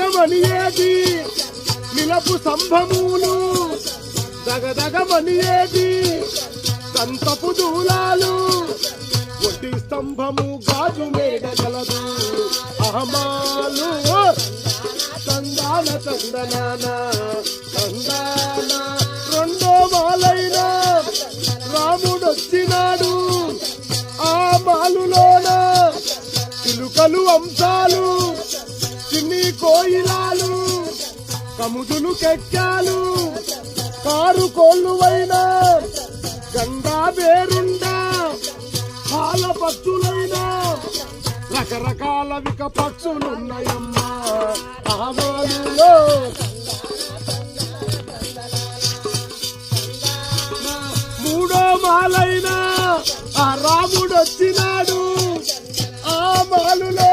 దగదగమనియేది నిలపు స్తంభములు దగదగమనియేది సంతపు దూలాలు ఒడ్డి స్తంభము గాజు మేడ కలదు అహమాలు తందాన తందనాన తందాన రెండో మాలైన రాముడొచ్చినాడు ఆ మాలులోన చిలుకలు అంశాలు చిన్ని కోయిలాలు కముదులు కెక్కాలు కారు కోళ్ళువైనా గండా బేరుండా పాల పక్షులైనా రకరకాల విక పక్షులున్నాయమ్మా ఆమాలులో మూడో మాలైనా ఆ రాముడొచ్చినాడు ఆ మాలులో